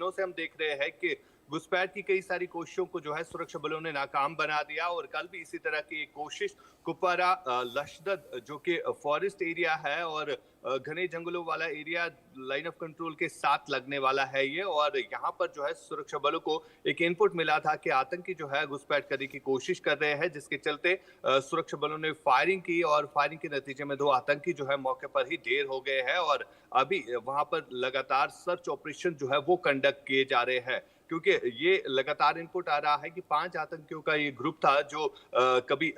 दिनों से हम देख रहे हैं कि घुसपैठ की कई सारी कोशिशों को जो है सुरक्षा बलों ने नाकाम बना दिया और कल भी इसी तरह की एक कोशिश कुपवारा लशदत जो कि फॉरेस्ट एरिया है और घने जंगलों वाला एरिया लाइन ऑफ कंट्रोल के साथ लगने वाला है ये और यहाँ पर जो है सुरक्षा बलों को एक इनपुट मिला था कि आतंकी जो है घुसपैठ करने की कोशिश कर रहे हैं जिसके चलते सुरक्षा बलों ने फायरिंग की और फायरिंग के नतीजे में 2 आतंकी जो है मौके पर ही ढेर हो गए हैं और अभी वहां पर लगातार सर्च ऑपरेशन जो है वो कंडक्ट किए जा रहे हैं क्योंकि ये लगातार इनपुट आ रहा है कि 5 आतंकियों का ये ग्रुप था जो कभी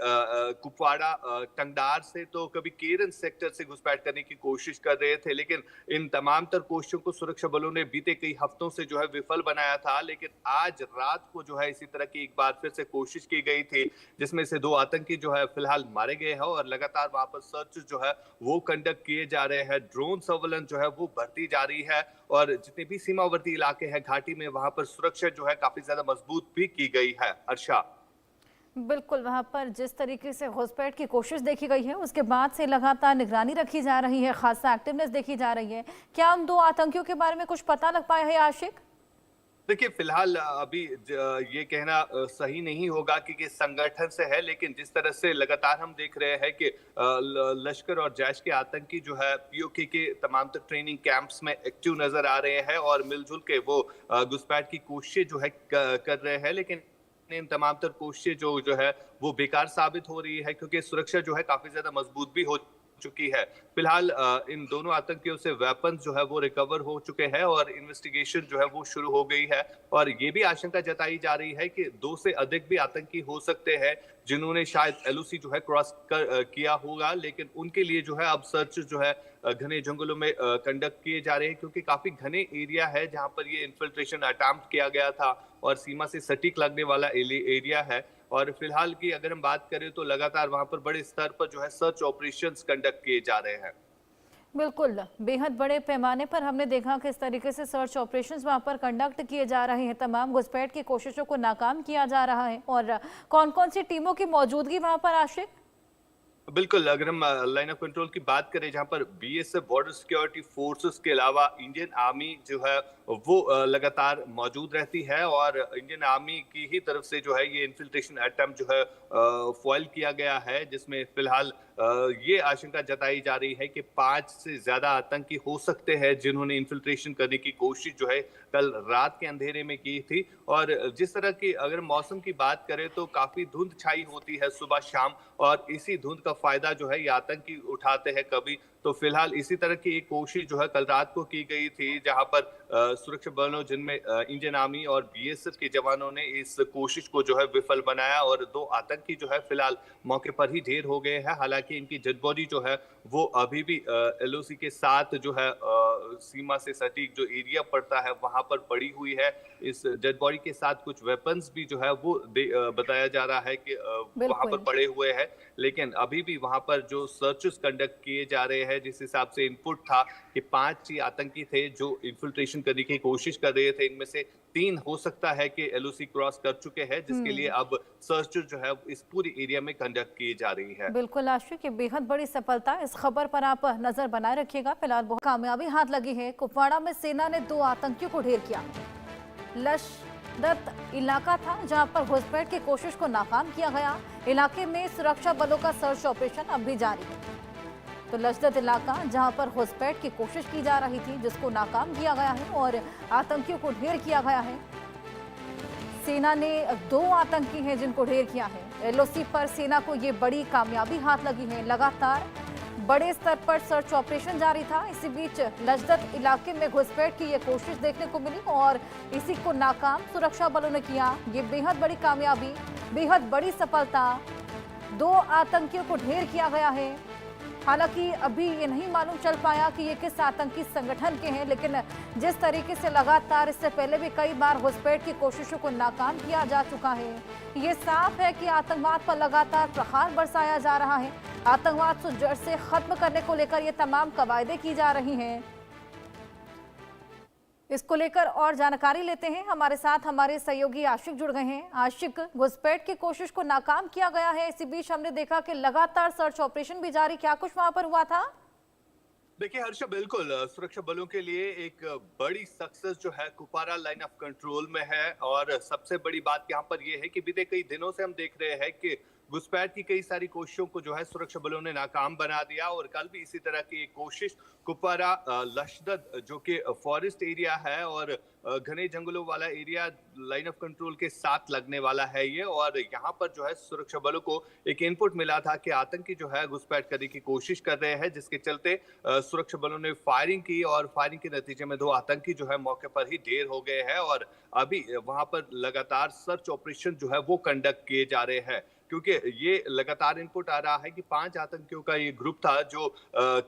कुपवाड़ा टंगडार से तो कभी केरन सेक्टर से घुसपैठ करने की कोशिश कर रहे थे लेकिन इन तमाम तर कोशिशों को सुरक्षा बलों ने बीते कई हफ्तों से जो है विफल बनाया था लेकिन आज रात को जो है इसी तरह की एक बार फिर से कोशिश की गई थी जिसमें से 2 आतंकी जो है फिलहाल मारे गए हैं और लगातार वहां पर सर्च जो है वो कंडक्ट किए जा रहे हैं ड्रोन सर्वेलेंस जो है वो बढ़ती जा रही है और जितने भी सीमावर्ती इलाके हैं घाटी में वहां पर सुरक्षा जो है काफी ज्यादा मजबूत भी की गई है। अर्षा, बिल्कुल, वहां पर जिस तरीके से घुसपैठ की कोशिश देखी गई है उसके बाद से लगातार निगरानी रखी जा रही है, खासा एक्टिवनेस देखी जा रही है। क्या उन 2 आतंकियों के बारे में कुछ पता लग पाया है आशिक? देखिए फिलहाल अभी ये कहना सही नहीं होगा कि किस संगठन से है लेकिन जिस तरह से लगातार हम देख रहे हैं कि लश्कर और जैश के आतंकी जो है पीओके के तमाम तक ट्रेनिंग कैंप्स में एक्टिव नजर आ रहे हैं और मिलजुल के वो घुसपैठ की कोशिशें जो है कर रहे हैं लेकिन इन तमाम तर कोशिशें जो है वो बेकार साबित हो रही है क्योंकि सुरक्षा जो है काफी ज्यादा मजबूत भी हो चुकी है। फिलहाल इन दोनों आतंकियों से वेपन्स जो है वो रिकवर हो चुके हैं और इन्वेस्टिगेशन जो है वो शुरू हो गई है और ये भी आशंका जताई जा रही है कि 2 से अधिक भी आतंकी हो सकते हैं जिन्होंने शायद एलओसी जो है किया होगा लेकिन उनके लिए जो है अब सर्च जो है घने जंगलों में कंडक्ट किए जा रहे हैं क्योंकि काफी घने एरिया है जहां पर ये इन्फिल्ट्रेशन अटेम्प्ट किया गया था और सीमा से सटीक लगने वाला एरिया है और फिलहाल की अगर हम बात करें तो लगातार वहां पर बड़े स्तर पर जो है सर्च ऑपरेशंस कंडक्ट किए जा रहे हैं। बिल्कुल, बेहद बड़े पैमाने पर हमने देखा किस तरीके से सर्च ऑपरेशंस वहां पर कंडक्ट किए जा रहे हैं, तमाम घुसपैठ की कोशिशों को नाकाम किया जा रहा है और कौन-कौन सी टीमों की मौजूदगी वहां पर आशिक? बिल्कुल, अगर हम लाइन ऑफ कंट्रोल की बात करें जहां पर बीएसएफ बॉर्डर सिक्योरिटी फोर्सेस के अलावा इंडियन आर्मी जो है वो लगातार मौजूद रहती है और इंडियन आर्मी की ही तरफ से जो है ये इन्फिल्ट्रेशन अटेम्प्ट जो है फॉइल किया गया है जिसमें फिलहाल ये आशंका जताई जा रही है कि 5 से ज्यादा आतंकी हो सकते हैं जिन्होंने इन्फिल्ट्रेशन करने की कोशिश जो है कल रात के अंधेरे में की थी और जिस तरह की अगर मौसम की बात करें तो काफी धुंध छाई होती है सुबह शाम और इसी धुंध का फायदा जो है ये आतंकी उठाते हैं कभी तो फिलहाल इसी तरह की एक कोशिश जो है कल रात को की गई थी जहां पर सुरक्षा बलों जिनमें इंडियन आर्मी और बीएसएफ के जवानों ने इस कोशिश को जो है विफल बनाया और 2 आतंकी जो है फिलहाल मौके पर ही ढेर हो गए हैं हालांकि इनकी डेड बॉडी जो है वो अभी भी एलओसी के साथ जो है सीमा से सटीक जो एरिया पड़ता है वहां पर पड़ी हुई है। इस डेड बॉडी के साथ कुछ वेपन्स भी जो है वो बताया जा रहा है कि वहां पर बिल्कुल। पड़े हुए हैं लेकिन अभी भी वहां पर जो सर्चेस कंडक्ट किए जा रहे हैं जिस हिसाब से इनपुट था कि 5 ही आतंकी थे जो इन्फिल्ट्रेशन करने की कोशिश कर रहे थे इनमें से 3 हो सकता है कि एलओसी क्रॉस कर चुके हैं जिसके लिए अब सर्च जो है इस पूरी एरिया में कंडक्ट की जा रही है। बिल्कुल आशिक, ये बेहद बड़ी सफलता, इस खबर पर आप नजर बनाए रखिएगा। फिलहाल बहुत कामयाबी हाथ लगी है, कुपवाड़ा में सेना ने 2 आतंकियों को ढेर किया। लशदत इलाका था जहां पर घुसपैठ की कोशिश को नाकाम किया गया। इलाके में सुरक्षा बलों का सर्च ऑपरेशन अब भी जारी है। तो लशदत इलाका जहां पर घुसपैठ की कोशिश की जा रही थी जिसको नाकाम किया गया है और आतंकियों को ढेर किया गया है। सेना ने 2 आतंकी हैं जिनको ढेर किया है। एलओसी पर सेना को ये बड़ी कामयाबी हाथ लगी है। लगातार बड़े स्तर पर सर्च ऑपरेशन जारी था। इसी बीच लशदत इलाके में घुसपैठ की ये कोशिश देखने को मिली और इसी को नाकाम सुरक्षा बलों ने किया। ये बेहद बड़ी कामयाबी, बेहद बड़ी सफलता। 2 आतंकियों को ढेर किया गया है। हालांकि अभी ये नहीं मालूम चल पाया कि ये किस आतंकी संगठन के हैं, लेकिन जिस तरीके से लगातार इससे पहले भी कई बार घुसपैठ की कोशिशों को नाकाम किया जा चुका है, ये साफ है कि आतंकवाद पर लगातार प्रहार बरसाया जा रहा है। आतंकवाद को जड़ से खत्म करने को लेकर ये तमाम कवायदे की जा रही हैं। इसको लेकर और जानकारी लेते हैं, हमारे साथ हमारे सहयोगी आशिक जुड़ गए हैं। आशिक, घुसपैठ की कोशिश को नाकाम किया गया है, इसी बीच हमने देखा कि लगातार सर्च ऑपरेशन भी जारी, क्या कुछ वहां पर हुआ था? देखिए हर्षा, बिल्कुल सुरक्षा बलों के लिए एक बड़ी सक्सेस जो है कुपवारा लाइन ऑफ कंट्रोल में है। और सबसे बड़ी बात यहाँ पर ये है कि बीते कई दिनों से हम देख रहे हैं कि घुसपैठ की कई सारी कोशिशों को जो है सुरक्षा बलों ने नाकाम बना दिया। और कल भी इसी तरह की एक कोशिश कुपवारा लशदद जो कि फॉरेस्ट एरिया है और घने जंगलों वाला एरिया लाइन ऑफ कंट्रोल के साथ लगने वाला है ये। और यहाँ पर जो है सुरक्षा बलों को एक इनपुट मिला था कि आतंकी जो है घुसपैठ करने की कोशिश कर रहे हैं, जिसके चलते सुरक्षा बलों ने फायरिंग की और फायरिंग के नतीजे में 2 आतंकी जो है मौके पर ही ढेर हो गए हैं। और अभी वहां पर लगातार सर्च ऑपरेशन जो है वो कंडक्ट किए जा रहे हैं, क्योंकि ये लगातार इनपुट आ रहा है कि 5 आतंकियों का ये ग्रुप था जो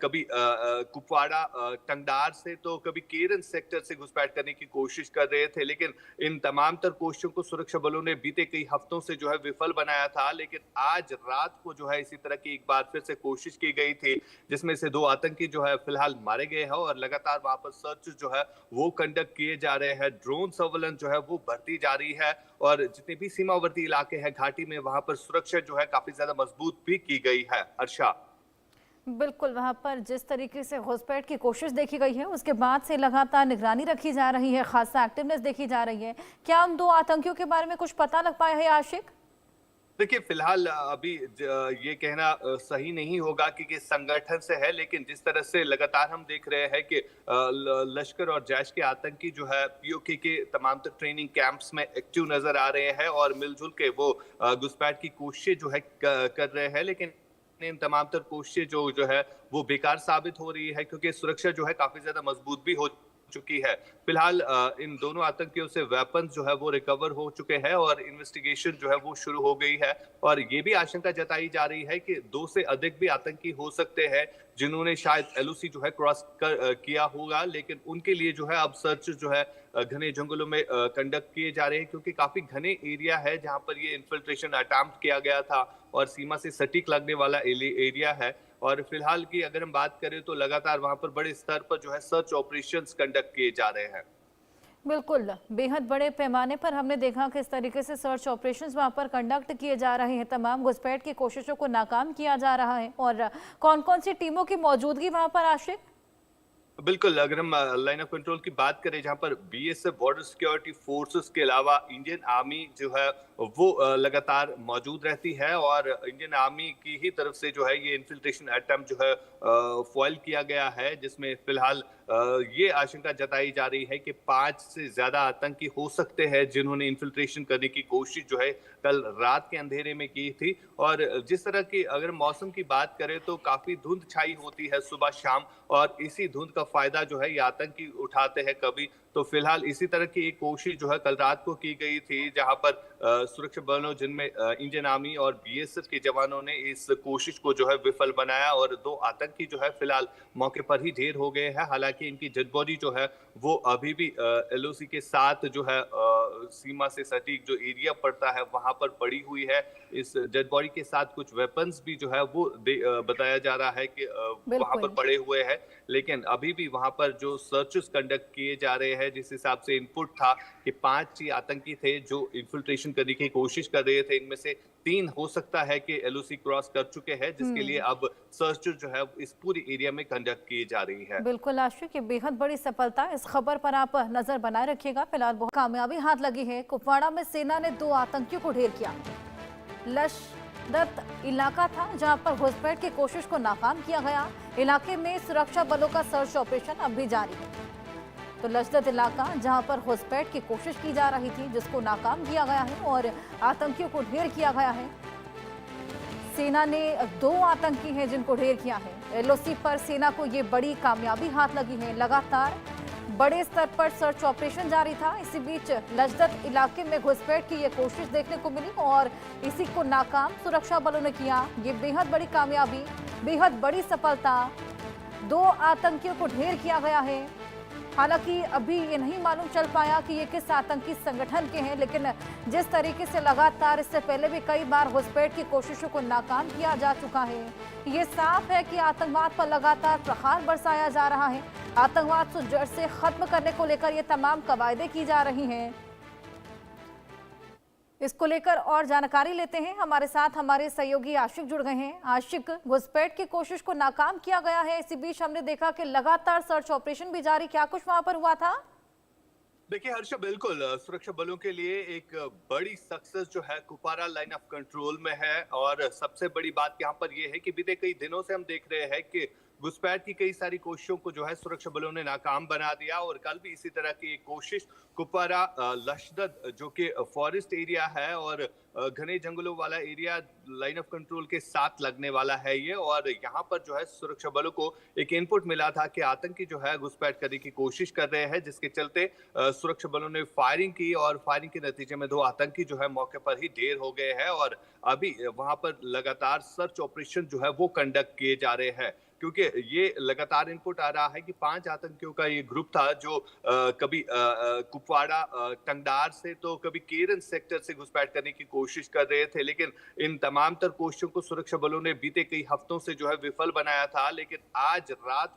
कभी कुपवाड़ा टंगडार से तो कभी केरन सेक्टर से घुसपैठ करने की कोशिश कर रहे थे। लेकिन इन तमाम तर कोशिशों को सुरक्षा बलों ने बीते कई हफ्तों से जो है विफल बनाया था। लेकिन आज रात को जो है इसी तरह की एक बार फिर से कोशिश की गई थी, जिसमें से 2 आतंकी जो है फिलहाल मारे गए हैं और लगातार वहां पर सर्च जो है वो कंडक्ट किए जा रहे हैं। ड्रोन सर्वेलेंस जो है वो बढ़ती जा रही है और जितने भी सीमावर्ती इलाके हैं घाटी में, वहां पर सुरक्षा जो है काफी ज्यादा मजबूत भी की गई है। हर्षा, बिल्कुल, वहां पर जिस तरीके से घुसपैठ की कोशिश देखी गई है उसके बाद से लगातार निगरानी रखी जा रही है, खासा एक्टिवनेस देखी जा रही है। क्या उन 2 आतंकियों के बारे में कुछ पता लग पाया है आशिक? देखिए फिलहाल अभी ये कहना सही नहीं होगा कि किस संगठन से है। लेकिन जिस तरह से लगातार हम देख रहे हैं कि लश्कर और जैश के आतंकी जो है पीओके के तमाम तर ट्रेनिंग कैंप्स में एक्टिव नजर आ रहे हैं और मिलजुल के वो घुसपैठ की कोशिशें जो है कर रहे हैं। लेकिन इन तमाम तर कोशिशें जो है वो बेकार साबित हो रही है, क्योंकि सुरक्षा जो है काफी ज्यादा मजबूत भी हो चुकी है। फिलहाल इन दोनों आतंकियों से वेपन्स जो है वो रिकवर हो चुके हैं और इन्वेस्टिगेशन जो है वो शुरू हो गई है। और ये भी आशंका जताई जा रही है कि 2 से अधिक भी आतंकी हो सकते हैं जिन्होंने शायद एलओसी जो है क्रॉस किया होगा। लेकिन उनके लिए जो है अब सर्च जो है घने जंगलों में कंडक्ट किए जा रहे हैं, क्योंकि काफी घने एरिया है जहां पर ये इन्फिल्ट्रेशन अटेम्प्ट किया गया था और सीमा से सटीक लगने वाला एरिया है। और फिलहाल की अगर हम बात करें तो लगातार वहां पर बड़े स्तर पर जो है सर्च ऑपरेशंस कंडक्ट किए जा रहे हैं। बिल्कुल, बेहद बड़े पैमाने पर हमने देखा किस तरीके से सर्च ऑपरेशंस वहां पर कंडक्ट किए जा रहे हैं, तमाम घुसपैठ की कोशिशों को नाकाम किया जा रहा है। और कौन-कौन सी टीमों की मौजूदगी वहां पर आशिक? बिल्कुल, अगर हम लाइन ऑफ कंट्रोल की बात करें जहां पर बीएसएफ बॉर्डर सिक्योरिटी फोर्सेस के अलावा इंडियन आर्मी जो है वो लगातार मौजूद रहती है। और इंडियन आर्मी की ही तरफ से जो है ये इन्फिल्ट्रेशन अटेम्प्ट जो है फॉइल किया गया है, जिसमें फिलहाल ये आशंका जताई जा रही है कि 5 से ज्यादा आतंकी हो सकते हैं जिन्होंने इन्फिल्ट्रेशन करने की कोशिश जो है कल रात के अंधेरे में की थी। और जिस तरह की अगर मौसम की बात करें तो काफी धुंध छाई होती है सुबह शाम, और इसी धुंध का फायदा जो है ये आतंकी उठाते हैं कभी। तो फिलहाल इसी तरह की एक कोशिश जो है कल रात को की गई थी, जहां पर सुरक्षा बलों जिनमें इंडियन आर्मी और बीएसएफ के जवानों ने इस कोशिश को जो है विफल बनाया और 2 आतंकी जो है फिलहाल मौके पर ही ढेर हो गए हैं। हालांकि इनकी डेड बॉडी जो है वो अभी भी एलओसी के साथ जो है सीमा से सटीक जो एरिया पड़ता है वहां पर पड़ी हुई है। इस डेड बॉडी के साथ कुछ वेपन्स भी जो है वो बताया जा रहा है कि वहां पर पड़े हुए हैं। लेकिन अभी भी वहां पर जो सर्चेस कंडक्ट किए जा रहे हैं, जिस हिसाब से इनपुट था कि 5 ही आतंकी थे जो इन्फिल्ट्रेशन करने की कोशिश कर रहे थे, इनमें से 3 हो सकता है कि एलओसी क्रॉस कर चुके हैं, जिसके लिए अब सर्च जो है इस पूरी एरिया में कंडक्ट की जा रही है। बिल्कुल आशिक, ये बेहद बड़ी सफलता। इस खबर पर आप नजर बनाए रखिएगा। फिलहाल बहुत कामयाबी हाथ लगी है। कुपवाड़ा में सेना ने 2 आतंकियों को ढेर किया। लशदत इलाका था जहां पर घुसपैठ की कोशिश को नाकाम किया गया। इलाके में सुरक्षा बलों का सर्च ऑपरेशन अब भी जारी है। तो लशदत इलाका जहां पर घुसपैठ की कोशिश की जा रही थी, जिसको नाकाम किया गया है और आतंकियों को ढेर किया गया है। सेना ने 2 आतंकी हैं जिनको ढेर किया है। एलओसी पर सेना को ये बड़ी कामयाबी हाथ लगी है। लगातार बड़े स्तर पर सर्च ऑपरेशन जारी था। इसी बीच लशदत इलाके में घुसपैठ की ये कोशिश देखने को मिली और इसी को नाकाम सुरक्षा बलों ने किया। ये बेहद बड़ी कामयाबी, बेहद बड़ी सफलता। 2 आतंकियों को ढेर किया गया है। हालांकि अभी ये नहीं मालूम चल पाया कि ये किस आतंकी संगठन के हैं, लेकिन जिस तरीके से लगातार इससे पहले भी कई बार घुसपैठ की कोशिशों को नाकाम किया जा चुका है, ये साफ है कि आतंकवाद पर लगातार प्रहार बरसाया जा रहा है। आतंकवाद को जड़ से खत्म करने को लेकर ये तमाम कवायदे की जा रही हैं। इसको लेकर और जानकारी लेते हैं। हमारे साथ हमारे सहयोगी आशिक जुड़ गए हैं। आशिक, घुसपैठ की कोशिश को नाकाम किया गया है, इसी बीच हमने देखा कि लगातार सर्च ऑपरेशन भी जारी, क्या कुछ वहां पर हुआ था? देखिए हर्षा, बिल्कुल सुरक्षा बलों के लिए एक बड़ी सक्सेस जो है कुपवारा लाइन ऑफ कंट्रोल में है। और सबसे बड़ी बात यहाँ पर ये है कि बीते कई दिनों से हम देख रहे हैं कि घुसपैठ की कई सारी कोशिशों को जो है सुरक्षा बलों ने नाकाम बना दिया। और कल भी इसी तरह की एक कोशिश कुपवारा लशदद जो कि फॉरेस्ट एरिया है और घने जंगलों वाला एरिया लाइन ऑफ कंट्रोल के साथ लगने वाला है ये। और यहाँ पर जो है सुरक्षा बलों को एक इनपुट मिला था कि आतंकी जो है घुसपैठ करने की कोशिश कर रहे हैं, जिसके चलते सुरक्षा बलों ने फायरिंग की और फायरिंग के नतीजे में 2 आतंकी जो है मौके पर ही ढेर हो गए हैं। और अभी वहां पर लगातार सर्च ऑपरेशन जो है वो कंडक्ट किए जा रहे हैं, क्योंकि ये लगातार इनपुट आ रहा है कि 5 आतंकियों का ये ग्रुप था जो कभी कुपवाड़ा टंगडार से तो कभी केरन सेक्टर से घुसपैठ करने की कोशिश कर रहे थे। लेकिन इन तमाम तर कोशिशों को सुरक्षा बलों ने बीते कई हफ्तों से जो है विफल बनाया था। लेकिन आज रात को